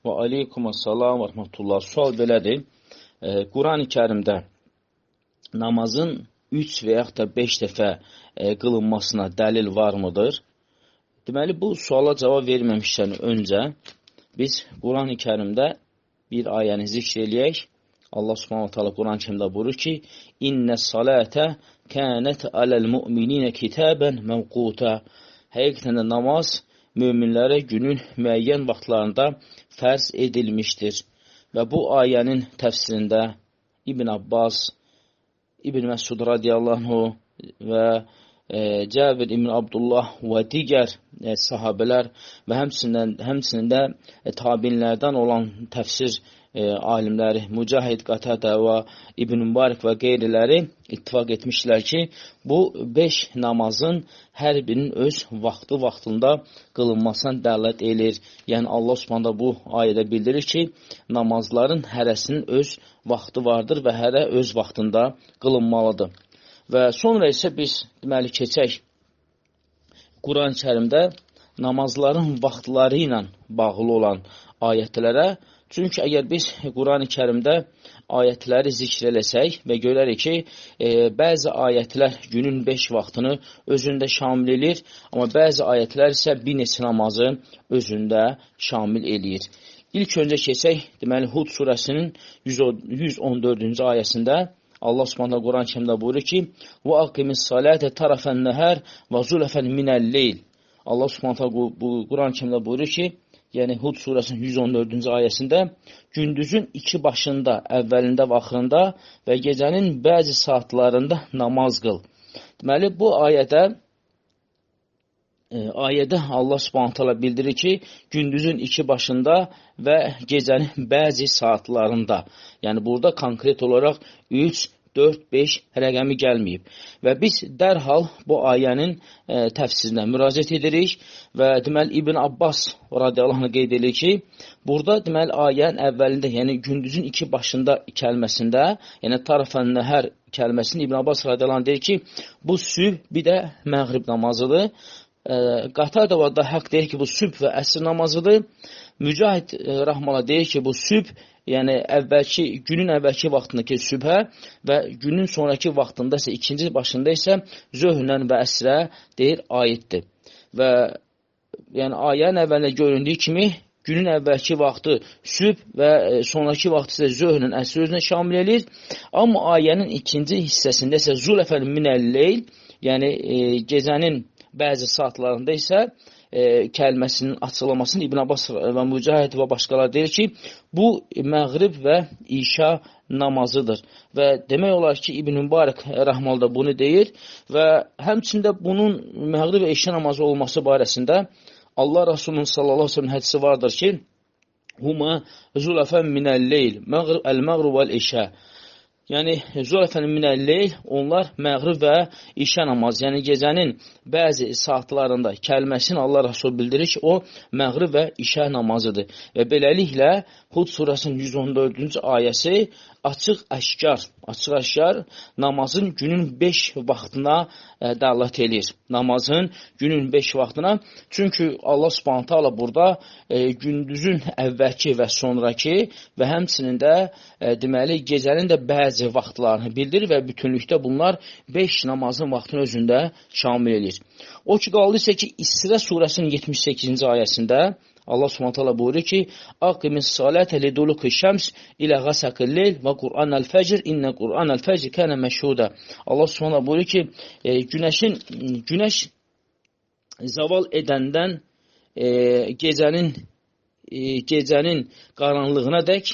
Və aleykumussalam və rəhmətullah. Sual belədir. Quran-ı Kərimdə namazın 3 və yaxud da 5 dəfə qılınmasına dəlil var mıdır? Deməli, bu suala cavab verməmişdən öncə biz Quran-ı Kərimdə bir ayəni zikr eləyək. Allah Subhanahu taala Quran-ı Kərimdə buyurur ki: "İnnes-salate kanat alel-mu'minina kitaben mevquta." Həqiqətən də namaz möminlərə günün müəyyən vaxtlarında fərz edilmişdir. Və bu ayənin təfsirində İbn Abbas, İbn Məsud radiyallahu və Cəbir İbn Abdullah və digər sahabələr və həmçinin də tabinlərdən olan təfsir alimləri Mücahid, Qatadə və İbn Mübarək və qeyriləri ittifaq etmişlər ki, bu 5 namazın hər birinin öz vaxtında qılınmasına dəlalət edir. Yəni Allah Subhanahu bu ayədə bildirir ki, namazların hərəsinin öz vaxtı vardır və hərə öz vaxtında qılınmalıdır. Və sonra isə biz deməli keçək Quran-ı Kərimdə namazların vaxtları ilə bağlı olan ayətlərə. Çünki əgər biz Quran-ı Kərimdə ayətləri zikr eləsək və görərik ki, bəzi ayətlər günün 5 vaxtını özündə şamil edir, amma bəzi ayətlər isə bir neçə namazı özündə şamil eləyir. İlk öncə keçək, deməli Hud surəsinin 114-cü ayəsində Allah Subhanahu Quran-ı Kərimdə buyurur ki: "Və aqimis-salate tarafan-nahar və zulfan minel-leyl." Allah Subhanahu bu Quran-ı Kərimdə buyurur ki, yəni Hud surəsinin 114-cü ayəsində gündüzün 2 başında, əvvəlində və axırında və gecənin bəzi saatlarında namaz qıl. Deməli, bu ayədə Allah Subhanahu taala bildirir ki, gündüzün 2 başında və gecənin bəzi saatlarında. Yəni burada konkret olaraq 3, 4, 5 rəqəmi gəlməyib. Və biz dərhal bu ayənin təfsirinə müraciət edirik və deməli İbn Abbas radiyallahu anh qeyd edir ki, burada deməli ayənin əvvəlində, yəni gündüzün 2 başında kəlməsində, yəni tarafan nəhər kəlməsində İbn Abbas radiyallahu anh deyir ki, bu sübh bir də məğrib namazıdır. Qatadə və Dahaq deyir ki, bu sübh və əsr namazıdır. Mücahid Rəhməllah deyir ki, bu sübh, yəni günün əvvəlki vaxtındakı sübhə və günün sonraki vaxtında isə ikinci başında isə zöhrlə və əsrə deyir aiddir. Və yəni ayənin əvvəlində göründüyü kimi günün əvvəlki vaxtı sübh və sonraki vaxtı isə zöhrlə əsr özünə şamil edir. Amma ayənin ikinci hissəsində isə zulfən minel-leyl, yəni gecənin bəzi saatlarında isə kəlməsinin açıqlamasını İbn Abbas və Mücahid və başqaları deyir ki, bu məğrib və işa namazıdır. Və demək olar ki, İbn Mübarək Rəhmal da bunu deyir və həmçində bunun məğrib və işa namazı olması barəsində Allah Rasulunun sallallahu aleyhi ve sellem hədisi vardır ki, huma zulfən minel-leyl, el-məğrib vəl-işa. Yəni, zülfən minel-leyl, onlar məğrib və işə namazı, yəni gecənin bəzi saatlarında kəlməsini Allah Rasul bildirir ki, o məğrib və işə namazıdır. Və beləliklə, Hud surəsinin 114-cü ayəsi açıq-aşkar namazın günün 5 vaxtına dəlalət edir. Namazın günün 5 vaxtına. Çünki Allah Subhanahu taala burada gündüzün əvvəlki və sonraki və həmçinin də deməli gecənin də bəzi vaxtlarını bildirir və bütünlükdə bunlar 5 namazın vaxtını özündə şamil edir. O ki qaldı isə ki, İsra surəsinin 78-ci ayəsində Allah Subhanahu taala buyurur ki: "Aqimis-salate liduluki-şems ilə ğasaqil-leyl və Qur'anal-fəcr inne Qur'anal-fəcr kana məşhuda." Allah Subhanahu buyurur ki, günəş zaval edəndən gecənin qaranlığına dək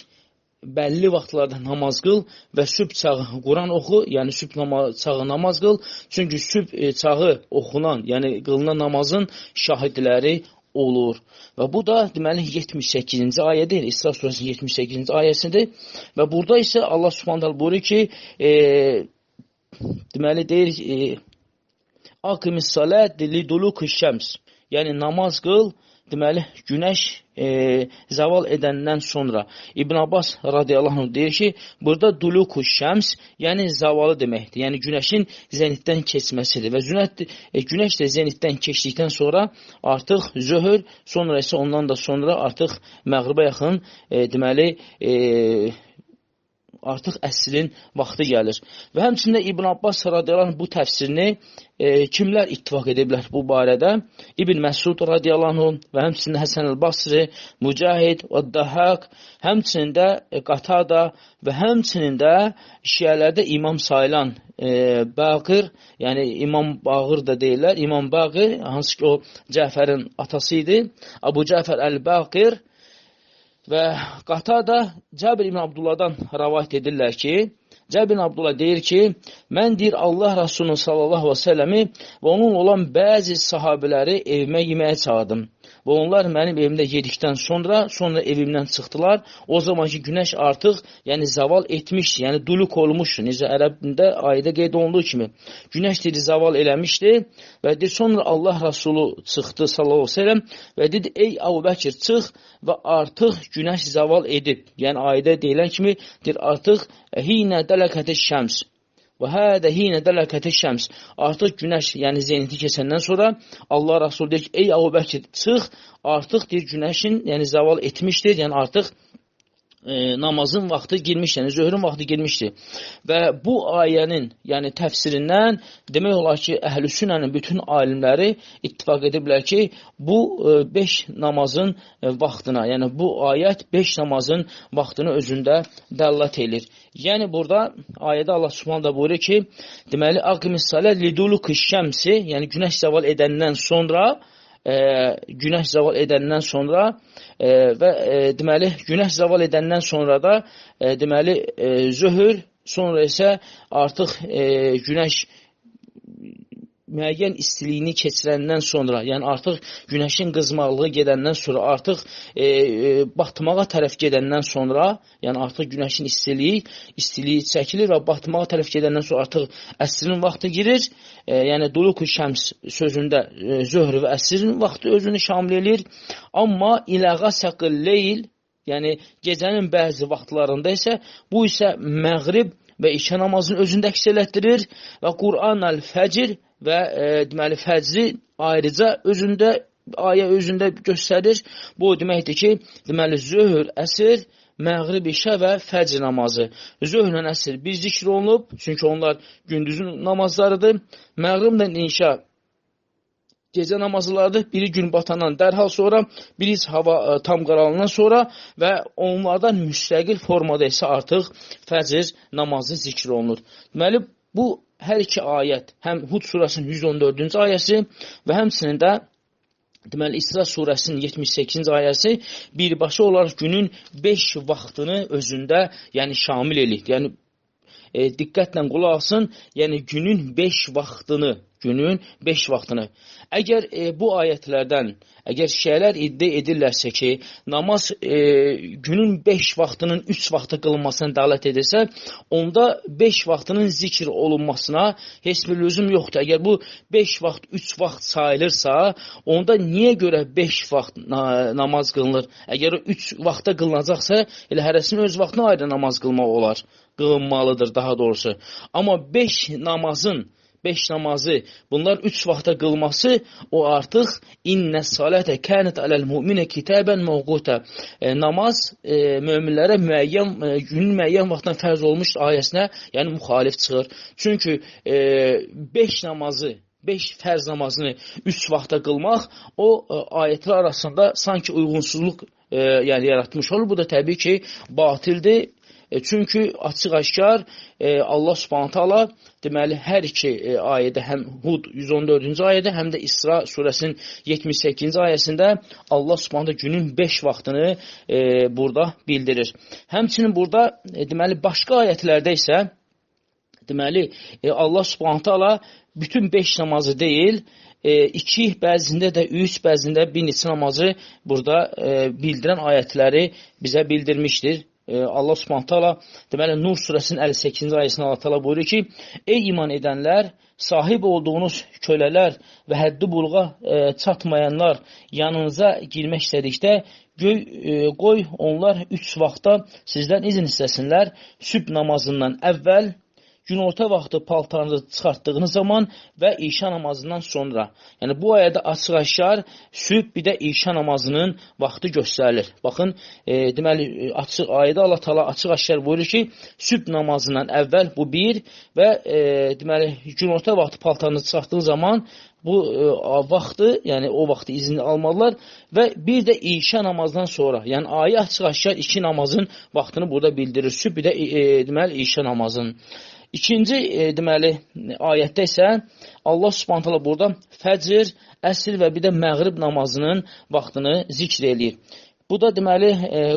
bəlli vaxtlarda namaz qıl və sübh çağı Quran oxu, yəni sübh çağı namaz qıl. Çünki sübh çağı oxunan, yəni qılınan namazın şahidləri olur. Və bu da deməli 78-ci ayədir. İsra surəsinin 78-ci ayəsidir. Və burada isə Allah Subhanahu buyurur ki, deməli deyir, aqimis-salate liduluki-şems. Yəni namaz qıl deməli, günəş zaval edəndən sonra İbn Abbas radiyallahu anh deyir ki, burada duluku şəms, yəni zavalı deməkdir. Yəni günəşin zenitdən keçməsidir və günəş də zenitdən keçdikdən sonra artıq zöhr, sonra isə ondan da sonra artıq məğribə yaxın deməli artıq əsrin vaxtı gəlir. Və həmçində İbn Abbas radiyallahu anh bu təfsirini kimlər ittifaq ediblər bu barədə? İbn Məsud radiyallahu anh və həmçində Həsən el-Basri, Mücahid və Dahaq, həmçində Qatada və həmçində şiələrdə imam sayılan Baqir, yəni İmam Bağır da deyirlər. İmam Baqir, hansı ki o Cəfərin atası idi. Abu Cəfər əl-Baqir və Qatada Cəbir ibn Abdullahdan rəvayət edirlər ki, Cəbir ibn Abdullah deyir ki, mən deyir Allah Rasulü sallallahu aleyhi və səlləmi və onun olan bəzi sahabələri evimə yeməyə çağırdım. Və onlar mənim evimdə yedikdən sonra evimdən çıxdılar. O zamanki günəş artıq zaval etmişdi, yəni duluk olmuşdu. Necə ərəbində ayədə qeyd olunduğu kimi. Günəş dedi zaval eləmişdi və deyir, sonra Allah Rasulü çıxdı sallallahu aleyhi ve sellem və dedi, ey Əbu Bəkir çıx və artıq günəş zaval edib. Yəni ayədə deyilən kimi deyir, artıq hinə dələkəti şəms. Və hədə hinə dələkəti şəms. Artıq günəş, yəni zeniti keçəndən sonra Allah Rasulü deyir ki, ey Əbu Bəkir çıx, artıq deyir günəşin, yəni zaval etmişdir, yəni artıq namazın vaxtı girmişdir, yəni zöhrün vaxtı girmişdir. Və bu ayənin, yəni təfsirindən demək olar ki, Əhl-i Sünnənin bütün alimləri ittifaq ediblər ki, bu 5 namazın vaxtına, yəni bu ayət 5 namazın vaxtını özündə dəllət edir. Yəni burada ayədə Allah Subhanahu da buyurur ki, deməli aqimis salat liduluki şəmsi, yəni günəş zaval edəndən sonra və deməli günəş zaval edəndən sonra da deməli zöhr, sonra isə artıq günəş müəyyən istiliyini keçirəndən sonra, yəni artıq günəşin qızmaqlığı gedəndən sonra, artıq batmağa tərəf gedəndən sonra, yəni artıq günəşin istiliyi çəkilir və batmağa tərəf gedəndən sonra artıq əsrin vaxtı girir. Yəni duluku şəms sözündə zöhr və əsrin vaxtı özünü şamil edir. Amma ilağa səqil leyl, yəni gecənin bəzi vaxtlarında isə bu isə məğrib və işə namazını özündə əks elətdirir və Quran əl-Fəcr və deməli fəcri ayrıca ayə özündə göstərir. Bu deməkdir ki, deməli zöhr, əsr, məğrib, işə və fəcr namazı. Zöhrlə əsr bir zikr olunub, çünki onlar gündüzün namazlarıdır. Məğriblə inşa gecə namazlarıdır. Biri gün batandan dərhal sonra, biri hava tam qaralandan sonra və onlardan müstəqil formada isə artıq fəcr namazı zikr olunur. Deməli, bu hər iki ayət, həm Hud surəsinin 114-cü ayəsi və həmçinin də deməli İsra surəsinin 78-ci ayəsi birbaşa olaraq günün 5 vaxtını özündə, yəni şamil edir. Yəni diqqətlə qulaq asın, yəni günün 5 vaxtını. Əgər bu ayətlərdən, əgər şiələr iddia edirlərsə ki, namaz günün 5 vaxtının 3 vaxtı qılınmasına dəlalət edirsə, onda 5 vaxtının zikr olunmasına heç bir lüzum yoxdur. Əgər bu 5 vaxt 3 vaxt sayılırsa, onda niyə görə 5 vaxt namaz qılınır? Əgər 3 vaxtda qılınacaqsa, elə hərəsinin öz vaxtına ayrı namaz qılmaq olar, qılınmalıdır daha doğrusu. Amma 5 namazı, bunlar 3 vaxta qılması, o artıq innə salətə kənət aləl müminə kitəbən məvquta. Namaz möminlərə günün müəyyən vaxtdan fərz olmuş ayəsinə, yəni müxalif çıxır. Çünki 5 fərz namazını 3 vaxta qılmaq, o ayətlər arasında sanki uyğunsuzluq yaratmış olur. Bu da təbii ki, batildir. Çünki açıq-aşkar Allah Subhanahu taala deməli hər iki ayədə, həm Hud 114-cü ayədə, həm də İsra surəsinin 78-ci ayəsində Allah Subhanahu günün 5 vaxtını burada bildirir. Həmçinin burada deməli başqa ayətlərdə isə deməli Allah Subhanahu taala bütün 5 namazı deyil, 2, bəzində də 3, bəzində bir neçə namazı burada bildirən ayətləri bizə bildirmişdir. Allah Subhanahu taala deməli Nur surəsinin 58-ci ayəsində Allah təala buyurur ki: "Ey iman edənlər, sahib olduğunuz kölələr və həddi buluğa çatmayanlar yanınıza girmək istədikdə qoy onlar 3 vaxtda sizdən izin istəsinlər. Sübh namazından əvvəl, günorta vaxtı paltarınızı çıxartdığınız zaman və işa namazından sonra." Yəni, bu ayədə açıq-aşkar sübh bir də işa namazının vaxtı göstərilir. Baxın, deməli, ayədə Allah Taala açıq-aşkar buyurur ki, sübh namazından əvvəl bu bir və deməli, günorta vaxtı paltarınızı çıxartdığınız zaman bu vaxtı, yəni o vaxtı izni almalılar və bir də işa namazdan sonra, yəni ayə açıq-aşkar iki namazın vaxtını burada bildirir. Sübh bir də deməli, işa namazının. İkinci, deməli, ayətdə isə Allah Subhanahu taala burada fəcr, əsr və bir də məğrib namazının vaxtını zikr eləyir. Bu da deməli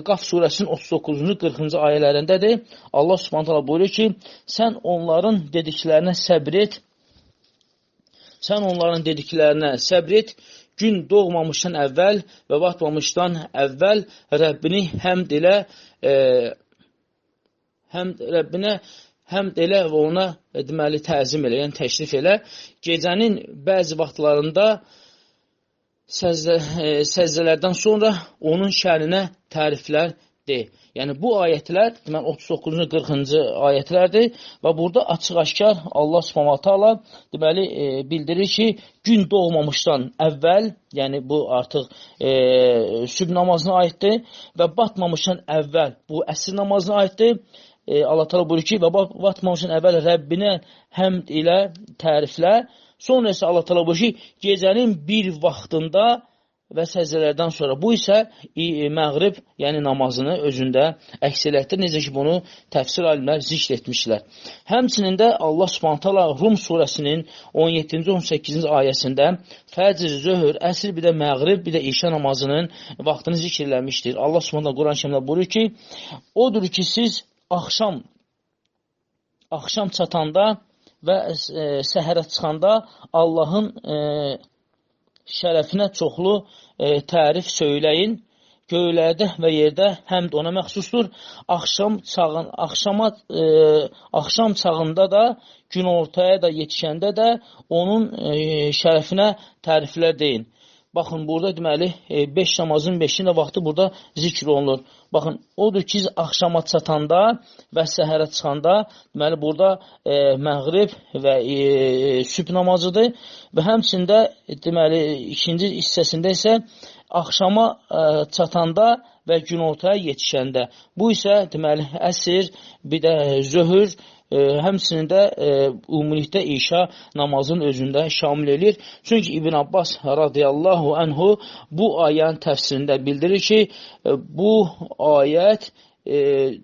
Qaf surəsinin 39-cu 40-cı ayələrindədir. Allah Subhanahu taala buyurur ki, sən onların dediklərinə səbr et. Sən onların dediklərinə səbr et. Gün doğmamışdan əvvəl və batmamışdan əvvəl Rəbbini həmd elə, Rəbbinə həmd elə və ona deməli təzim elə, yəni təşrif elə. Gecənin bəzi vaxtlarında səzdələrdən sonra onun şəninə təriflər de. Yəni bu ayətlər, deməli 39-cu 40-cı ayətlərdir və burada açıq-aşkar Allah Subhanahu taala deməli bildirir ki, gün doğmamışdan əvvəl, yəni bu artıq sübh namazına aiddir və batmamışdan əvvəl bu əsr namazına aiddir. Allah Teala buyurur ki, və batmamışdan əvvəl Rəbbinə həmd ilə təriflə. Sonra isə Allah Teala buyurur ki, gecənin bir vaxtında və səzdələrdən sonra. Bu isə məğrib, yəni namazını özündə əks elətdir. Necə ki, bunu təfsir alimlər zikr etmişlər. Həmçinin də Allah Subhanahu taala Rum surəsinin 17-ci 18-ci ayəsində fəcr, zöhr, əsr, bir də məğrib, bir də işa namazının vaxtını zikr eləmişdir. Allah Subhanahu taala Quran-Kərimdə buyurur ki, odur ki, siz axşam çatanda və səhərə çıxanda Allahın şərəfinə çoxlu tərif söyləyin. Göylərdə və yerdə həmd ona məxsusdur. Axşam çağında da, günortaya da yetişəndə də onun şərəfinə təriflər deyin. Baxın, burada deməli 5 namazın 5-in də vaxtı burada zikr olunur. Baxın, odur ki, axşama çatanda və səhərə çıxanda, deməli burada məğrib və sübh namazıdır və həmçində deməli ikinci hissəsində isə axşama çatanda və günortaya yetişəndə. Bu isə deməli əsr, bir də zöhr, həmçinin də ümumilikdə işa namazın özündə şamil edir. Çünki İbn Abbas radiyallahu anhu bu ayənin təfsirində bildirir ki, bu ayət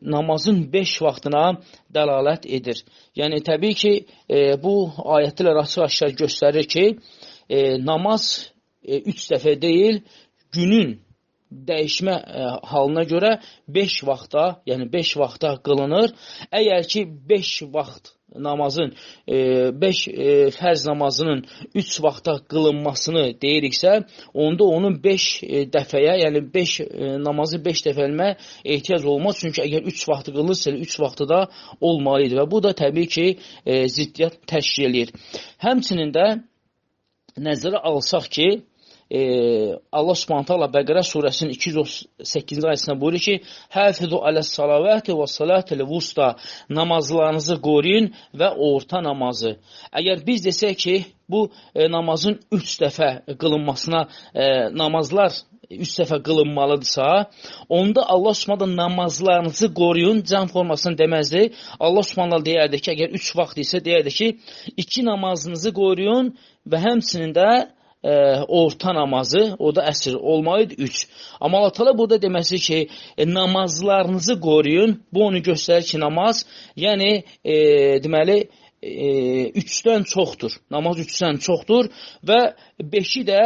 namazın 5 vaxtına dəlalət edir. Yəni, təbii ki, bu ayətlər açıq-aşkar göstərir ki, namaz 3 dəfə deyil, günün dəyişmə halına görə 5 vaxtda, yəni 5 vaxtda qılınır. Əgər ki 5 vaxt namazın, 5 fərz namazının 3 vaxtda qılınmasını deyiriksə, onda onun 5 dəfəyə, yəni 5 namazı 5 dəfə eləmə ehtiyac olmaz. Çünki əgər 3 vaxtı qılırsa, 3 vaxtı da olmalıdır və bu da təbii ki ziddiyyət təşkil edir. Həmçinin də nəzərə alsaq ki, Allah Subhanahu taala Bəqərə surəsinin 238-ci ayəsində buyurur ki, Həfizu aləs-salavati və salatil vusta, namazlarınızı qoruyun və orta namazı. Əgər biz desək ki, bu namazın 3 dəfə qılınmasına, namazlar 3 dəfə qılınmalıdırsa, onda Allah Subhanahu namazlarınızı qoruyun, cəm formasını deməzdir. Allah Subhanahu deyərdi ki, əgər 3 vaxt isə deyərdi ki, 2 namazınızı qoruyun və həmçinin də orta namazı, o da əsr olmalıdır 3. Amma Allah Teala burada deməsi ki, namazlarınızı qoruyun. Bu onu göstərir ki, namaz, yəni deməli 3-dən çoxdur. Namaz 3-dən çoxdur və 5-i də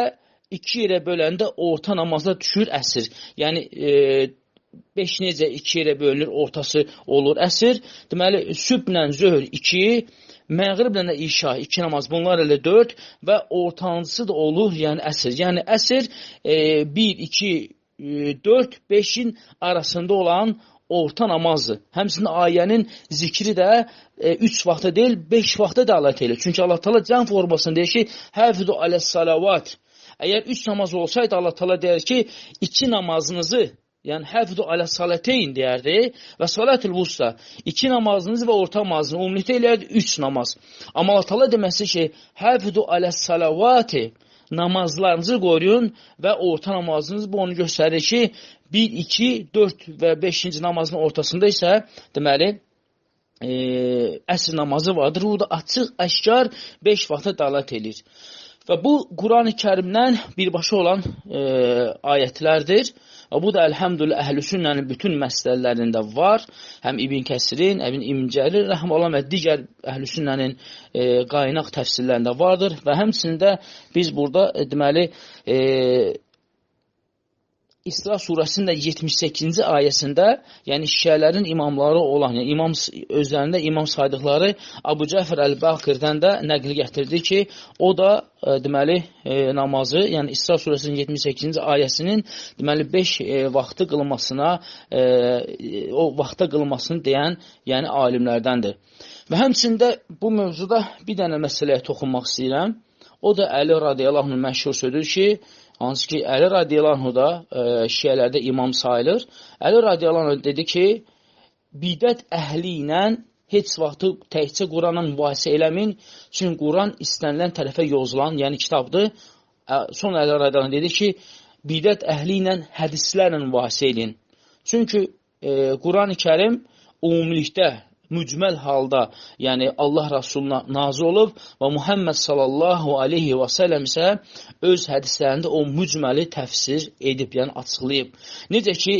2 yerə böləndə orta namazda düşür əsr. Yəni 5 necə 2 yerə bölünür, ortası olur əsr. Deməli sübhlə zöhr 2, məğriblə də işa 2 namaz, bunlar elə 4 və ortancısı da olur, yəni əsr. Yəni əsr 1, 2, 4, 5-in arasında olan orta namazdır. Həmçinin ayənin zikri də 3 vaxta deyil, 5 vaxta dəlalət edir. Çünki Allah Taala cəm formasında deyir ki, həfizu aləs-salavat. Əgər 3 namaz olsaydı, Allah Taala deyir ki, 2 namazınızı, yəni həfizu aləs-salateyn deyərdi və salatul vusta. 2 namazınızı və orta namazını ümumilikdə eləyərdi 3 namaz. Amma Allah Taala deməsi ki, həfizu aləs-salavati, namazlarınızı qoruyun və orta namazınız bu onu göstərir ki, 1, 2, 4 və 5-ci namazın ortasında isə deməli əsr namazı vardır. Bu da açıq, əşkar 5 vaxta dəlalət edir. Və bu Quran-ı Kərimdən birbaşa olan ayətlərdir. Və bu da əlhəmdülillah Əhl-i Sünnənin bütün məsələlərində var. Həm İbn Kəsirin, İbn Cərir rəhməhullah və digər Əhl-i Sünnənin qaynaq təfsirlərində vardır. Və həmçində biz burada deməli İsra surəsində 78-ci ayəsində, yəni şiələrin imamları olan, yəni özlərində imam saydıqları Abu Cəfər Əl-Baqirdən də nəqli gətirdi ki, o da deməli namazı, yəni İsra surəsinin 78-ci ayəsinin deməli 5 vaxtı qılınmasına, o vaxta qılınmasını deyən, yəni alimlərdəndir. Və həmçində bu mövzuda bir dənə məsələyə toxunmaq istəyirəm. O da Əli radiyallahu anh məşhur sözdür ki, hansı ki, Əli radiyallahu anh da şiələrdə imam sayılır. Əli radiyallahu anh dedi ki, bidət əhli ilə heç vaxtı təkcə Quranla mübahisə eləmin, çünki Quran istənilən tərəfə yozulan, yəni kitabdır. Sonra Əli radiyallahu anh dedi ki, bidət əhli ilə hədislərlə mübahisə edin. Çünki Quran-ı Kərim ümumilikdə, mücməl halda, yəni Allah Rasuluna nazil olub və Muhammed sallallahu aleyhi və səlləm isə öz hədislərində o mücməli təfsir edib, yəni açıqlayıb. Necə ki,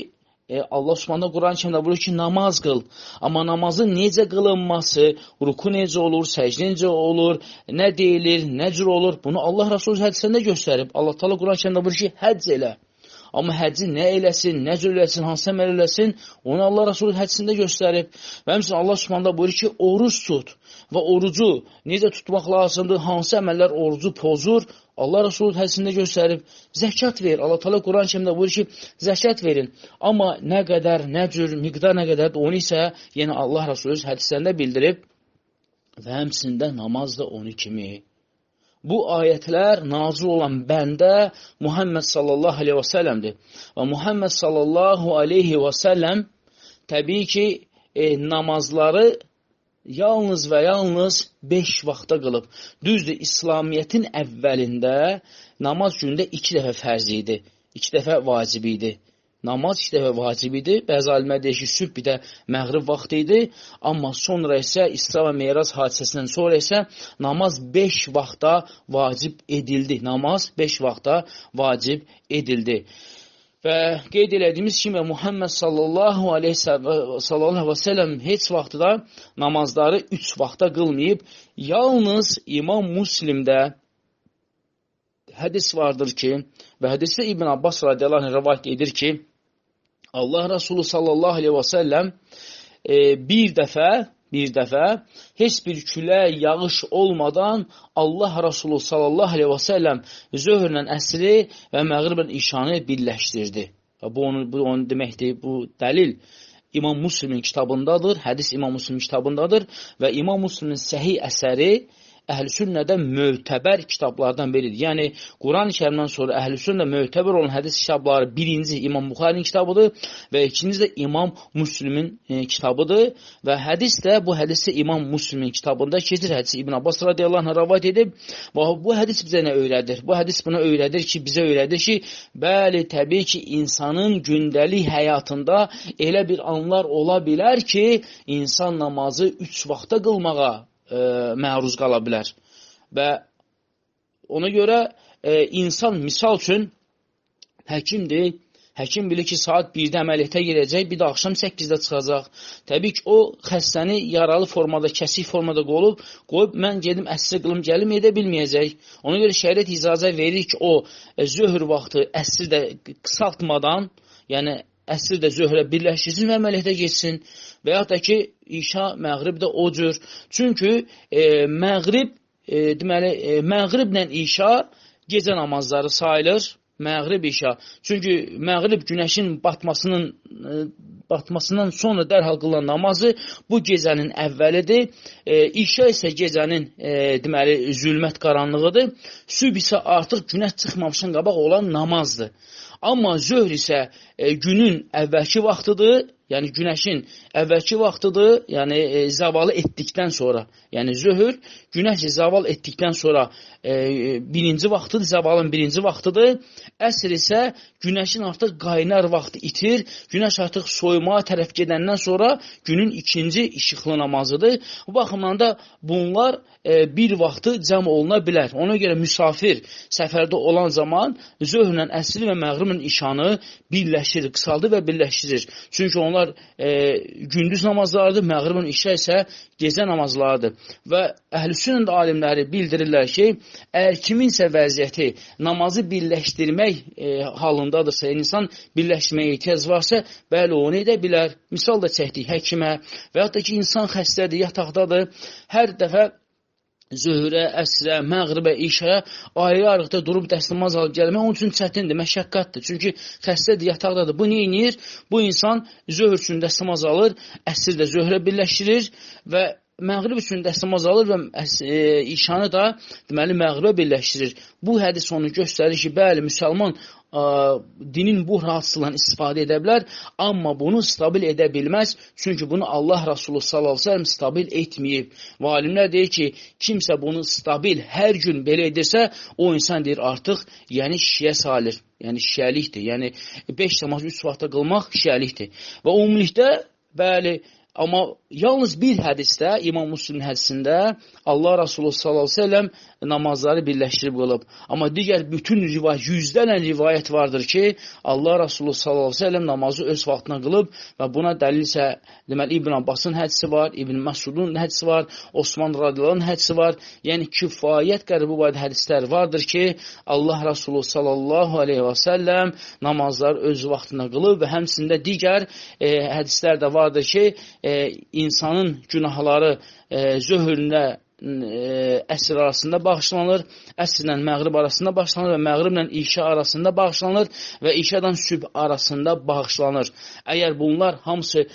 Allah Subhanahu Quran-ı Kərimdə buyurur ki, namaz qıl. Amma namazın necə qılınması, ruku necə olur, səcdə necə olur, nə deyilir, nə cür olur, bunu Allah Rasulü hədislərində göstərib. Allah Teala Quran-ı Kərimdə buyurur ki, həcc elə. Amma həcci nə eləsin, nə cür eləsin, hansı əməl eləsin, onu Allah Rasulü hədisində göstərib. Və həmçinin Allah Subhanahu buyurur ki, oruç tut və orucu necə tutmaq lazımdır, hansı əməllər orucu pozur, Allah Rasulü hədisində göstərib. Zəkat ver. Allah Teala Quran-ı Kərimdə buyurur ki, zəkat verin. Amma nə qədər, nə cür, miqdar nə qədərdir, onu isə yenə Allah Rasulü hədislərində bildirib və həmçində namaz da onu kimi. Bu ayətlər nazil olan bəndə Muhammed sallallahu aleyhi və səlləmdir. Və Muhammed sallallahu aleyhi və səlləm təbii ki, namazları yalnız və yalnız 5 vaxta qılıb. Düzdür, İslamiyyətin əvvəlində namaz gündə 2 dəfə fərz idi, 2 dəfə vacib idi. Namaz 2 dəfə vacib idi. Bəzi alimlər deyir ki, sübh bir də məğrib vaxtı idi. Amma sonra isə İsra və Meyraj hadisəsindən sonra isə namaz 5 vaxta vacib edildi. Namaz 5 vaxta vacib edildi. Və qeyd elədiyimiz kimi Muhammed sallallahu aleyhi və səlləm heç vaxtı da namazları 3 vaxta qılmayıb. Yalnız İmam Müslimdə hədis vardır ki, və hədisdə İbn Abbas radiyallahu anh rivayət edir ki, Allah Rasulü sallallahu aleyhi və səlləm bir dəfə heç bir külə yağış olmadan Allah Rasulü sallallahu aleyhi və səlləm zöhrlə əsri və məğriblə işanı birləşdirdi. Bu onun deməkdir, bu dəlil İmam Müslimin kitabındadır, hədis İmam Müslimin kitabındadır və İmam Müslimin səhih əsəri Əhl-i Sünnədə mötəbər kitablardan biridir. Yəni, Quran-ı Kərimdən sonra Əhl-i Sünnədə mötəbər olan hədis kitabları birinci İmam Buxarinin kitabıdır və ikinci də İmam Müslimin kitabıdır və hədis də bu hədisdə İmam Müslimin kitabında keçir. Hədisi İbn Abbas radiyallahu anh rivayət edib və bu hədis bizə nə öyrədir? Bu hədis buna öyrədir ki, bizə öyrədir ki, bəli, təbii ki, insanın gündəlik həyatında elə bir anlar ola bilər ki, insan namazı 3 vaxta qılmağa məruz qala bilər. Və ona görə insan misal üçün həkimdir. Həkim bilir ki, saat 1-də əməliyyata girəcək, bir də axşam 8-də çıxacaq. Təbii ki, o xəstəni yaralı formada, kəsik formada qoyub mən gedim əsri qılım gəlim edə bilməyəcək. Ona görə şəriət icazə verir ki, o zöhr vaxtı əsri də qısaltmadan, yəni əsr də zöhrə birləşdirsin və əməliyyata geçsin. Və yaxud da ki, işa, məğrib də o cür. Çünki məğriblə işa gecə namazları sayılır. Məğrib işa. Çünki məğrib günəşin batmasından sonra dərhal qılınan namazı bu gecənin əvvəlidir. İşa isə gecənin deməli zülmət qaranlığıdır. Sübh isə artıq günəş çıxmamışdan qabaq olan namazdır. Amma zöhr isə günün əvvəlki vaxtıdır. Yəni günəşin əvvəlki vaxtıdır, yəni zavalı etdikdən sonra, yəni zöhr günəş zaval etdikdən sonra birinci vaxtıdır, zavalın birinci vaxtıdır. Əsr isə günəşin artıq qaynar vaxtı itir, günəş artıq soymağa tərəf gedəndən sonra günün ikinci işıqlı namazıdır. Bu baxımdan da bunlar bir vaxtı cəm oluna bilər. Ona görə müsafir səfərdə olan zaman zöhrlə əsri və məğriblə işanı birləşdirir, qısaldır və birləşdirir. Çünki onlar gündüz namazlarıdır, məğriblə işə isə gecə namazlarıdır. Və əhl-i alimləri bildirirlər ki, əgər kiminsə vəziyyəti namazı birləşdirmək halındadırsa, insan birləşdirməyə ehtiyac varsa, bəli, onu edə bilər. Misal da çəkdik həkimə və yaxud da ki, insan xəstədir, yataqdadır, hər dəfə zöhrə, əsrə, məğribə, işə ayrı-ayrıqda durub dəstəmaz alıb gəlmək onun üçün çətindir, məşəqqətdir. Çünki xəstədir, yataqdadır. Bu nə edir? Bu insan zöhr üçün dəstəmaz alır, əsr də zöhrə birləşdirir və məğrib üçün dəstəmaz alır və işanı da deməli məğribə birləşdirir. Bu hədis onu göstərir ki, bəli, müsəlman dinin bu rahatsızlığından istifadə edə bilər, amma bunu stabil edə bilməz. Çünki bunu Allah Rasulü sallallahu aleyhi ve sellem stabil etməyib. Və alimlər deyir ki, kimsə bunu stabil hər gün belə edirsə, o insan deyir artıq, yəni şiyə salir. Yəni şiəlikdir. Yəni 5 namaz 3 vaxtda qılmaq şiəlikdir. Və ümumilikdə, bəli, amma yalnız bir hədisdə, İmam Müslimin hədisində Allah Rasulü sallallahu aleyhi ve sellem namazları birləşdirib qılıb. Amma digər bütün rivayət, yüzlərlə rivayət vardır ki, Allah Rasulü sallallahu aleyhi ve sellem namazı öz vaxtına qılıb və buna dəlil isə deməli İbn Abbasın hədisi var, İbn Məsudun hədisi var, Osman radiyallahu hədisi var. Yəni kifayət qədər bu barədə hədislər vardır ki, Allah Rasulü sallallahu aleyhi ve sellem namazları öz vaxtına qılıb və həmçində digər hədislər də vardır ki, insanın günahları zöhrlə əsr arasında bağışlanır, əsrlə məğrib arasında bağışlanır və məğriblə işə arasında bağışlanır və işədən sübh arasında bağışlanır. Əgər bunlar hamısı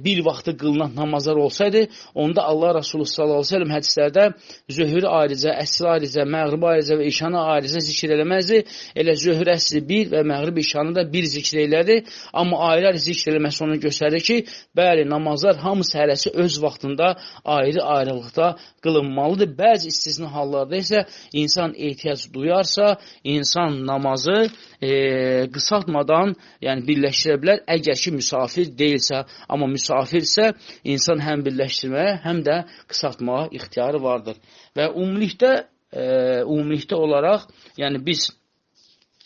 bir vaxtı qılınan namazlar olsaydı, onda Allah Rasulü sallallahu aleyhi ve sellem hədislərdə zöhrü ayrıca, əsri ayrıca, məğribi ayrıca və işanı ayrıca zikr eləməzdi. Elə zöhr əsri bir və məğrib işanı da bir zikr elədi. Amma ayrı-ayrı zikr eləməsi onu göstərir ki, bəli, namazlar hamısı hərəsi öz vaxtında ayrı-ayrılıqda qılınmalıdır. Bəzi istisna hallarda isə insan ehtiyac duyarsa, insan namazı qısaltmadan yəni birləşdirə bilər, əgər ki, müsafir deyilsə. Amma müsafirsə, insan həm birləşdirməyə, həm də qısaltmağa ixtiyarı vardır. Və ümumilikdə olaraq, yəni biz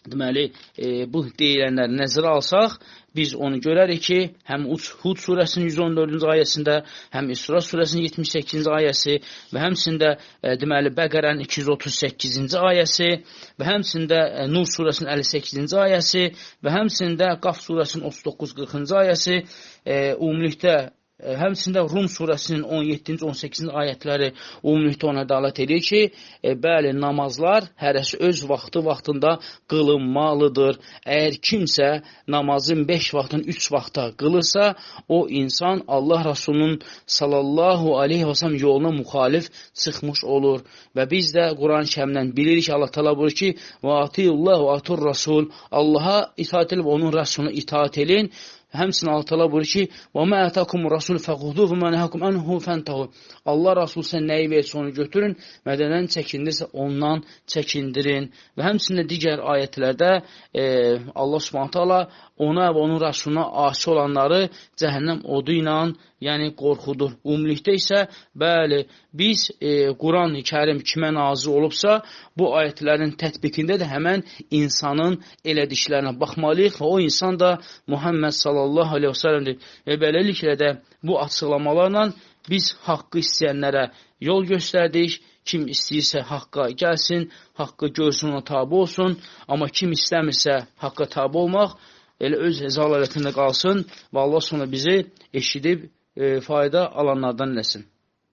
deməli, bu deyilənləri nəzərə alsaq, biz onu görərik ki, həm Hud surəsinin 114-cü ayəsində, həm İsra surəsinin 78-ci ayəsi və həmçində deməli Bəqərənin 238-ci ayəsi və həmçində Nur surəsinin 58-ci ayəsi və həmçində Qaf surəsinin 39-40-cı ayəsi, ümumilikdə həmçində Rum surəsinin 17-ci, 18-ci ayətləri ümumilikdə ona dəlalət edir ki, bəli, namazlar hərəsi öz vaxtında qılınmalıdır. Əgər kimsə namazın 5 vaxtdan 3 vaxta qılırsa, o insan Allah Rasulunun sallallahu aleyhi və səlləm yoluna müxalif çıxmış olur. Və biz də Quran-ı Kərimdən bilirik ki, Allah təala buyurur ki, və atiyullah və atur rasul, Allaha itaat edib onun Rasuluna itaat edin. Həmçinin Allah təala buyurur ki, və mə ətəkumur rasul fəxuduhu və mə nəhəkum anhu fəntahu. Allah Rasul sən nəyi versə onu götürün, mədədən çəkindirsə ondan çəkindirin. Və həmçinin digər ayətlərdə Allah Subhanahu taala ona və onun Rasuluna asi olanları cəhənnəm odu ilə yəni qorxudur. Ümumilikdə isə bəli, biz Quran-ı Kərim kimə nazil olubsa, bu ayətlərin tətbiqində də həmən insanın elədiklərinə baxmalıyıq və o insan da Muhammed sallallahu aleyhi ve sellemdir. Və beləliklə də bu açıqlamalarla biz haqqı istəyənlərə yol göstərdik. Kim istəyirsə haqqa gəlsin, haqqı görsün, ona tabi olsun. Amma kim istəmirsə haqqa tabi olmaq, elə öz zəlalətində qalsın və Allah sonra bizi eşidib fayda alanlardan eləsin.